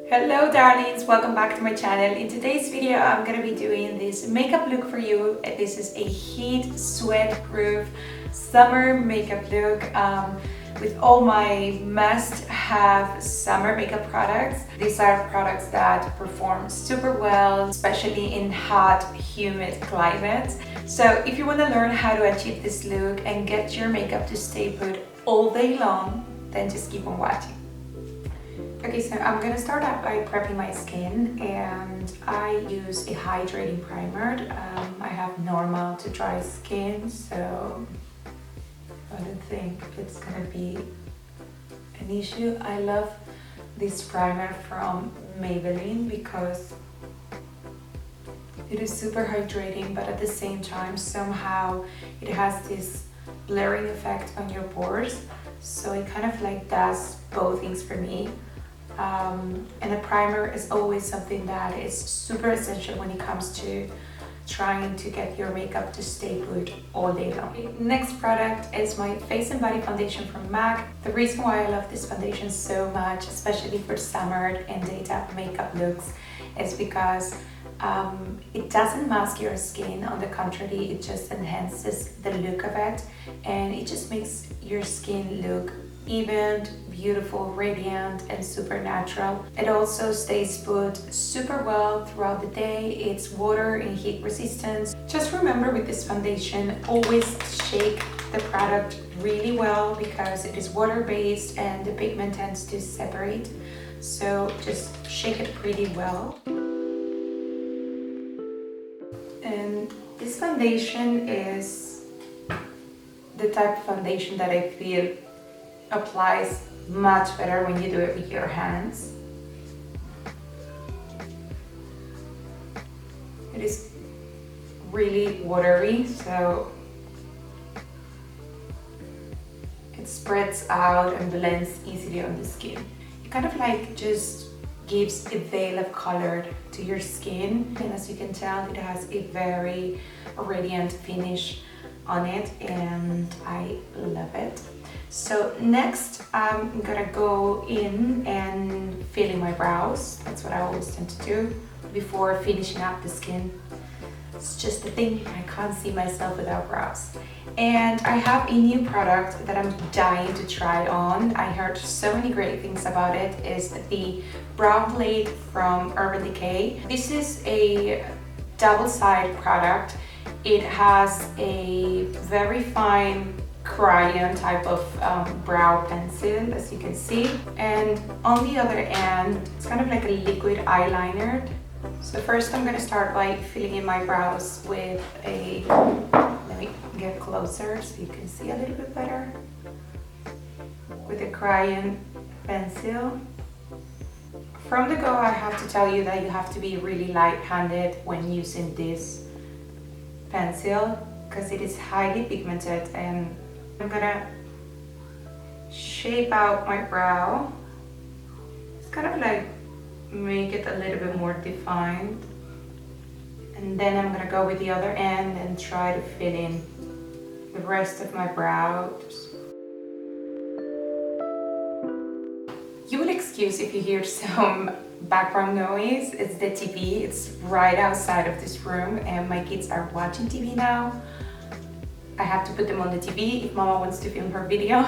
Hello darlings, welcome back to my channel. In today's video I'm gonna be doing this makeup look for you. This is a heat, sweat proof summer makeup look with all my must-have summer makeup products. These are products that perform super well, especially in hot, humid climates. So if you want to learn how to achieve this look and get your makeup to stay put all day long, then just keep on watching. Okay, so I'm gonna start out by prepping my skin, and I use a hydrating primer. I have normal to dry skin, so I don't think it's gonna be an issue. I love this primer from Maybelline because it is super hydrating, but at the same time somehow it has this blurring effect on your pores, so it kind of like does both things for me. And a primer is always something that is super essential when it comes to trying to get your makeup to stay put all day long. Next product is my Face and Body Foundation from MAC. The reason why I love this foundation so much, especially for summer and daytime makeup looks, is because it doesn't mask your skin. On the contrary, it just enhances the look of it, and it just makes your skin look even, beautiful, radiant, and super natural. It also stays put super well throughout the day. It's water and heat resistant. Just remember with this foundation, always shake the product really well because it is water-based and the pigment tends to separate. So just shake it pretty well. And this foundation is the type of foundation that I feel applies much better when you do it with your hands. It is really watery, so it spreads out and blends easily on the skin. It kind of like just gives a veil of color to your skin, and as you can tell, it has a very radiant finish on it, and I love it. So next I'm gonna go in and fill in my brows. That's what I always tend to do before finishing up the skin. It's just a thing, I can't see myself without brows. And I have a new product that I'm dying to try on. I heard so many great things about it. Is the Brow Blade from Urban Decay. This is a double-sided product. It has a very fine crayon type of brow pencil, as you can see, and on the other end it's kind of like a liquid eyeliner. So first I'm going to start by filling in my brows with a, let me get closer so you can see a little bit better, with a crayon pencil. From the go, I have to tell you that you have to be really light-handed when using this pencil because it is highly pigmented, and I'm gonna shape out my brow. It's kind of like make it a little bit more defined, and then I'm gonna go with the other end and try to fill in the rest of my brows. You will excuse if you hear some background noise. It's the TV. It's right outside of this room, and my kids are watching TV now. I have to put them on the TV if Mama wants to film her video.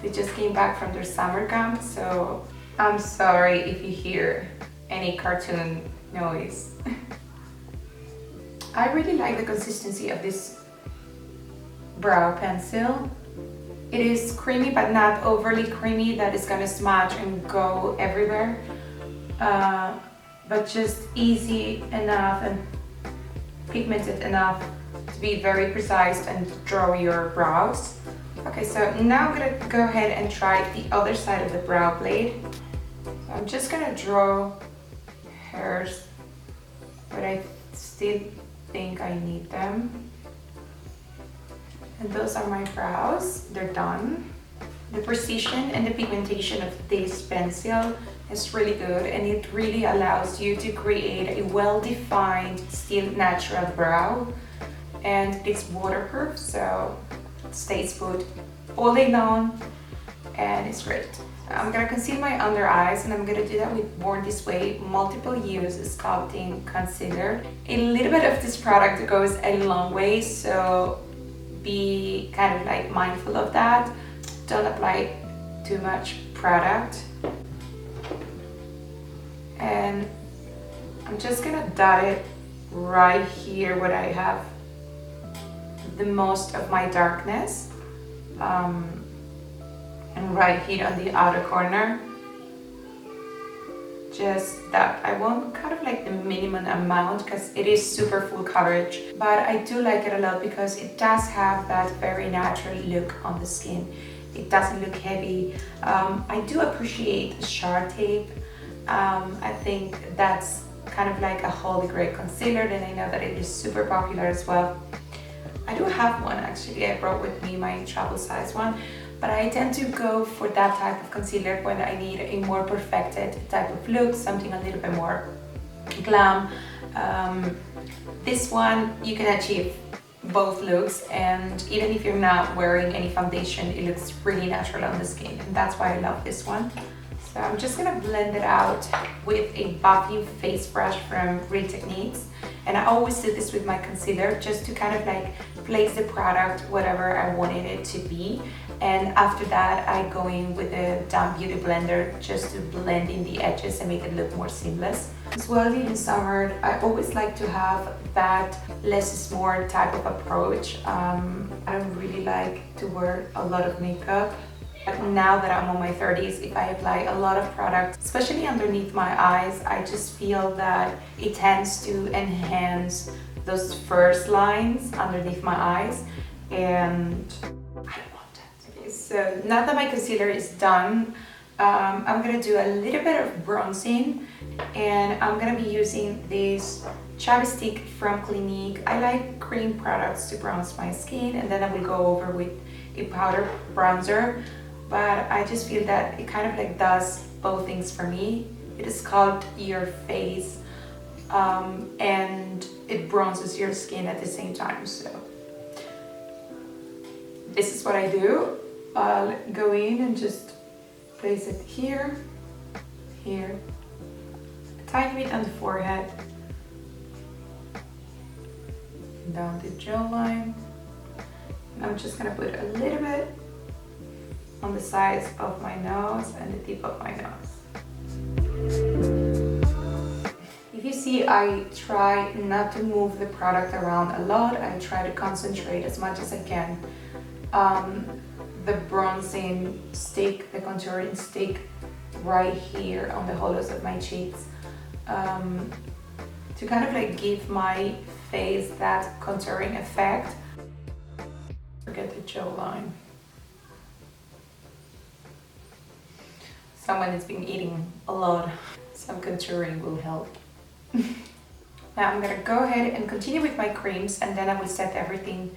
They just came back from their summer camp, so I'm sorry if you hear any cartoon noise. I really like the consistency of this brow pencil. It is creamy but not overly creamy that is gonna smudge and go everywhere, but just easy enough and pigmented enough to be very precise and draw your brows. Okay, so now I'm gonna go ahead and try the other side of the brow blade. So I'm just gonna draw hairs, but I still think I need them. And those are my brows, they're done. The precision and the pigmentation of this pencil is really good, and it really allows you to create a well-defined, still natural brow. And it's waterproof, so it stays put all day long, and it's great. I'm gonna conceal my under eyes, and I'm gonna do that with Born This Way multiple use sculpting concealer. A little bit of this product goes a long way, so be kind of like mindful of that. Don't apply too much product. And I'm just gonna dot it right here where I have the most of my darkness, and right here on the outer corner. Just that. I want kind of like the minimum amount because it is super full coverage, but I do like it a lot because it does have that very natural look on the skin. It doesn't look heavy. I do appreciate Shard Tape. I think that's kind of like a holy grail concealer, and I know that it is super popular as well. I do have one actually. I brought with me my travel size one, but I tend to go for that type of concealer when I need a more perfected type of look, something a little bit more glam. This one you can achieve both looks, and even if you're not wearing any foundation, it looks really natural on the skin, and that's why I love this one. So I'm just gonna blend it out with a buffing face brush from Real Techniques. And I always do this with my concealer just to kind of like place the product whatever I wanted it to be. And after that, I go in with a damp beauty blender just to blend in the edges and make it look more seamless. As well, in summer, I always like to have that less is more type of approach. I don't really like to wear a lot of makeup. Now that I'm on my 30s, if I apply a lot of product, especially underneath my eyes, I just feel that it tends to enhance those first lines underneath my eyes, and I don't want that. Okay, so now that my concealer is done, I'm gonna do a little bit of bronzing, and I'm gonna be using this chapstick from Clinique. I like cream products to bronze my skin, and then I will go over with a powder bronzer. But I just feel that it kind of like does both things for me. It sculpts your face, and it bronzes your skin at the same time. So this is what I do. I'll go in and just place it here, here, a tiny bit on the forehead, down the jawline. And I'm just gonna put a little bit on the sides of my nose and the tip of my nose. If you see, I try not to move the product around a lot. I try to concentrate as much as I can. The bronzing stick, the contouring stick right here on the hollows of my cheeks, to kind of like give my face that contouring effect. Forget the jawline. Someone has been eating a lot. Some contouring will help. Now I'm gonna go ahead and continue with my creams, and then I will set everything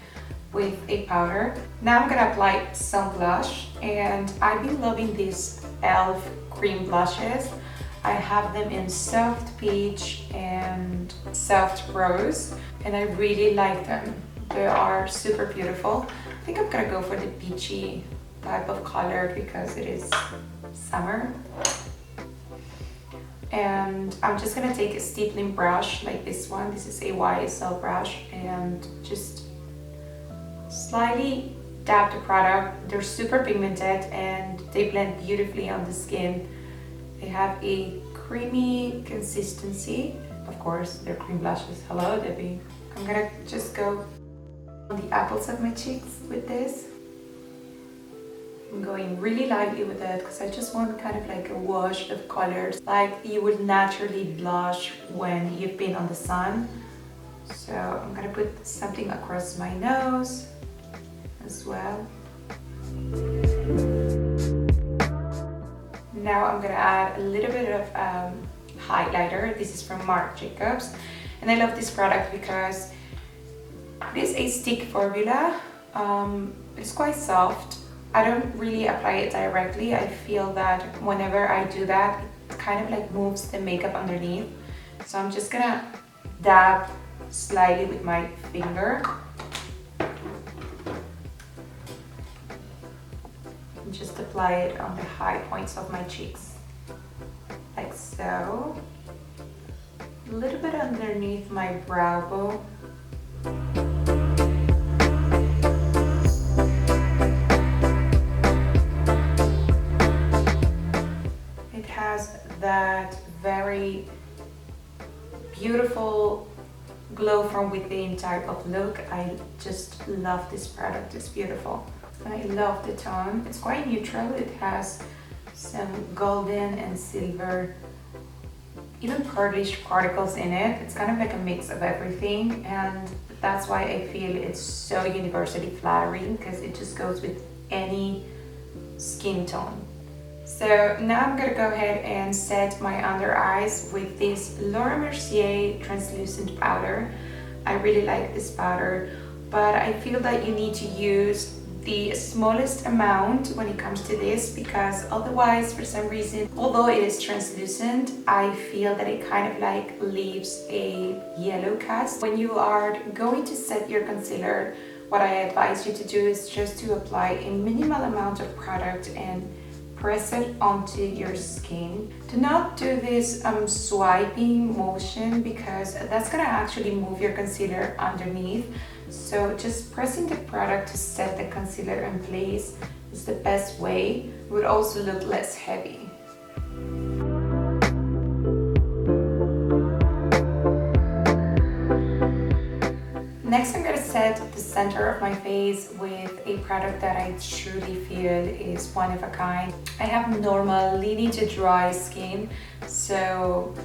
with a powder. Now I'm gonna apply some blush, and I've been loving these e.l.f. cream blushes. I have them in soft peach and soft rose, and I really like them. They are super beautiful. I think I'm gonna go for the peachy type of color because it is summer. And I'm just gonna take a stippling brush like this one. This is a YSL brush, and just slightly dab the product. They're super pigmented and they blend beautifully on the skin. They have a creamy consistency. Of course, they're cream blushes. Hello, Debbie. I'm gonna just go on the apples of my cheeks with this. I'm going really lightly with it because I just want kind of like a wash of colors, like you would naturally blush when you've been on the sun. So I'm gonna put something across my nose as well. Now I'm gonna add a little bit of highlighter. This is from Marc Jacobs, and I love this product because it is a stick formula. It's quite soft. I don't really apply it directly. I feel that whenever I do that, it kind of like moves the makeup underneath. So I'm just gonna dab slightly with my finger. just apply it on the high points of my cheeks, like so. A little bit underneath my brow bone. It has that very beautiful glow from within type of look. I just love this product, it's beautiful. I love the tone. It's quite neutral. It has some golden and silver, even pearlish particles in it. It's kind of like a mix of everything, and that's why I feel it's so universally flattering, because it just goes with any skin tone. So now I'm gonna go ahead and set my under eyes with this Laura Mercier translucent powder. I really like this powder, but I feel that you need to use the smallest amount when it comes to this, because otherwise, for some reason, although it is translucent, I feel that it kind of like leaves a yellow cast. When you are going to set your concealer, what I advise you to do is just to apply a minimal amount of product and press it onto your skin. Do not do this swiping motion, because that's gonna actually move your concealer underneath. So just pressing the product to set the concealer in place is the best way. It would also look less heavy. Next, I'm going to set the center of my face with a product that I truly feel is one of a kind. I have normal, leaning to dry skin, so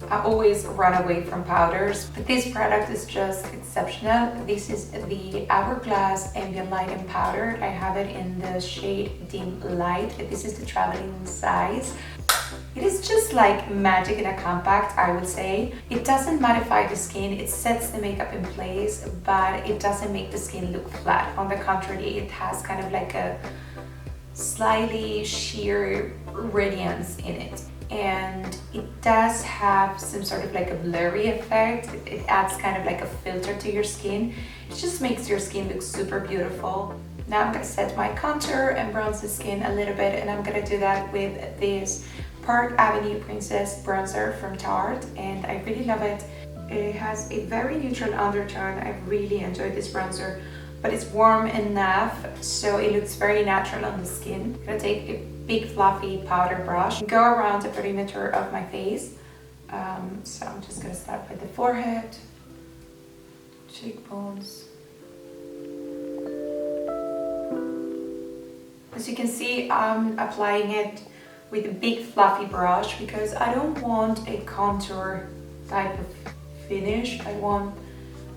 I always run away from powders, but this product is just exceptional. This is the Hourglass Ambient Lighting Powder. I have it in the shade Dim Light. This is the traveling size. It is just like magic in a compact, I would say. It doesn't mattify the skin, it sets the makeup in place, but it doesn't make the skin look flat. On the contrary, it has kind of like a slightly sheer radiance in it. And it does have some sort of like a blurry effect. It adds kind of like a filter to your skin. It just makes your skin look super beautiful. Now I'm gonna set my contour and bronze the skin a little bit, and I'm gonna do that with this Park Avenue Princess bronzer from Tarte, and I really love it. It has a very neutral undertone. I really enjoyed this bronzer, but it's warm enough so it looks very natural on the skin. I'm gonna take a big fluffy powder brush and go around the perimeter of my face. So I'm just gonna start with the forehead, cheekbones. As you can see, I'm applying it with a big fluffy brush because I don't want a contour type of finish. I want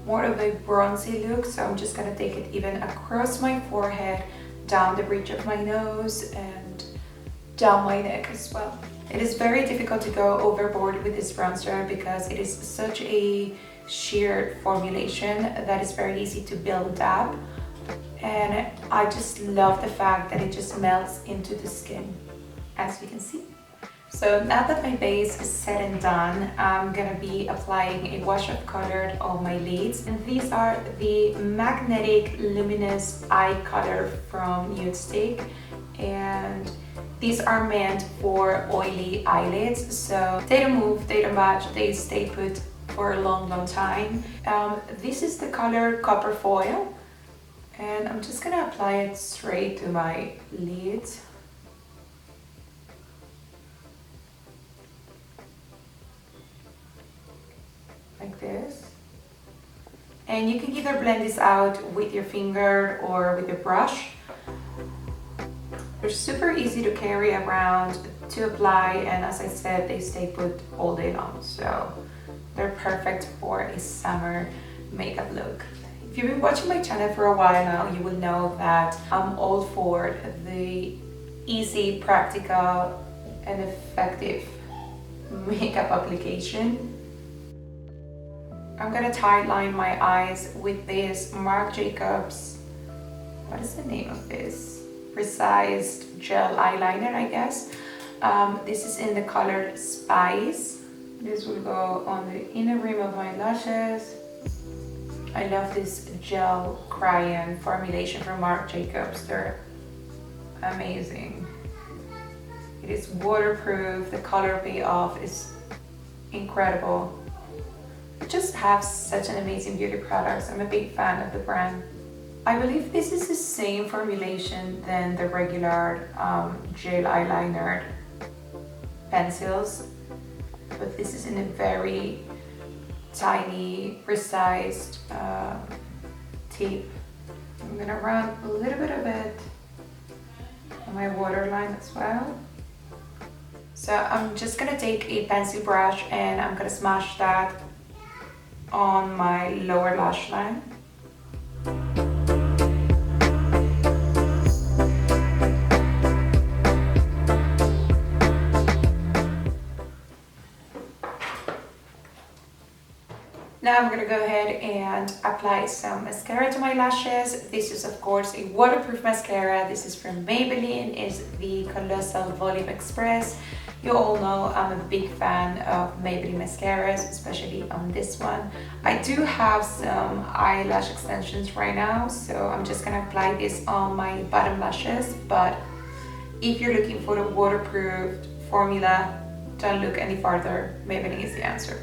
more of a bronzy look, so I'm just gonna take it even across my forehead, down the bridge of my nose, and down my neck as well. It is very difficult to go overboard with this bronzer because it is such a sheer formulation that is very easy to build up, and I just love the fact that it just melts into the skin, as you can see. So now that my base is set and done, I'm gonna be applying a wash of color on my lids. And these are the Magnetic Luminous Eye Color from Nude Stick. And these are meant for oily eyelids. So they don't move, they don't match, they stay put for a long, long time. This is the color Copper Foil. And I'm just gonna apply it straight to my lids. Like this. And you can either blend this out with your finger or with your brush. They're super easy to carry around, to apply, and as I said, they stay put all day long, so they're perfect for a summer makeup look. If you've been watching my channel for a while now, you will know that I'm all for the easy, practical, and effective makeup application. I'm gonna tightline my eyes with this Marc Jacobs, what is the name of this? Precise gel eyeliner, I guess. This is in the color Spice. This will go on the inner rim of my lashes. I love this gel crayon formulation from Marc Jacobs. They're amazing. It is waterproof, the color payoff is incredible. It just have such an amazing beauty products. I'm a big fan of the brand. I believe this is the same formulation than the regular gel eyeliner pencils, but this is in a very tiny, precise tip. I'm gonna run a little bit of it on my waterline as well. So I'm just gonna take a pencil brush and I'm gonna smash that on my lower lash line. Now I'm gonna go ahead and apply some mascara to my lashes. This is of course a waterproof mascara. This is from Maybelline, it's the Colossal Volume Express. You all know I'm a big fan of Maybelline mascaras, especially on this one. I do have some eyelash extensions right now, so I'm just gonna apply this on my bottom lashes, but if you're looking for a waterproof formula, don't look any farther. Maybelline is the answer.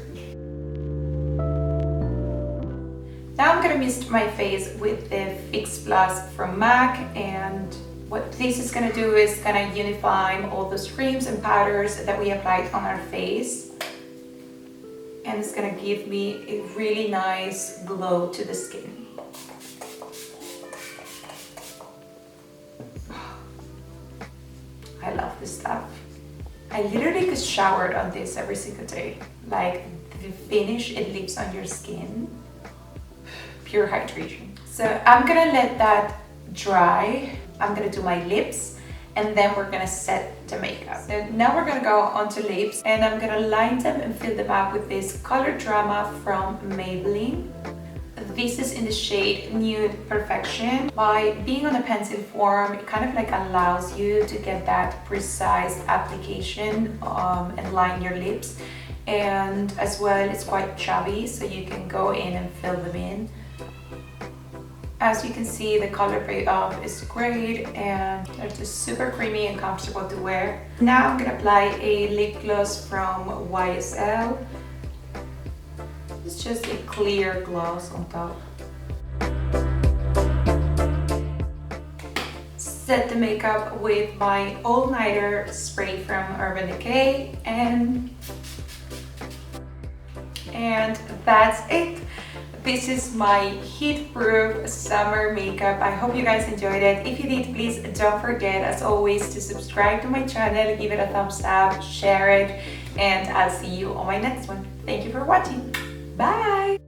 Now I'm gonna mist my face with the Fix Plus from MAC, and what this is gonna do is gonna unify all those creams and powders that we applied on our face, and it's gonna give me a really nice glow to the skin. I love this stuff. I literally could shower on this every single day. Like the finish it leaves on your skin, pure hydration. So I'm gonna let that dry. I'm gonna do my lips and then we're gonna set the makeup. So now we're gonna go onto lips and I'm gonna line them and fill them up with this Color Drama from Maybelline. This is in the shade Nude Perfection. By being on a pencil form, it kind of like allows you to get that precise application and line your lips. And as well, it's quite chubby, so you can go in and fill them in. As you can see, the color payoff is great and they're just super creamy and comfortable to wear. Now I'm gonna apply a lip gloss from YSL. It's just a clear gloss on top. Set the makeup with my All Nighter spray from Urban Decay and that's it. This is my heat-proof summer makeup. I hope you guys enjoyed it. If you did, please don't forget, as always, to subscribe to my channel, give it a thumbs up, share it, and I'll see you on my next one. Thank you for watching. Bye!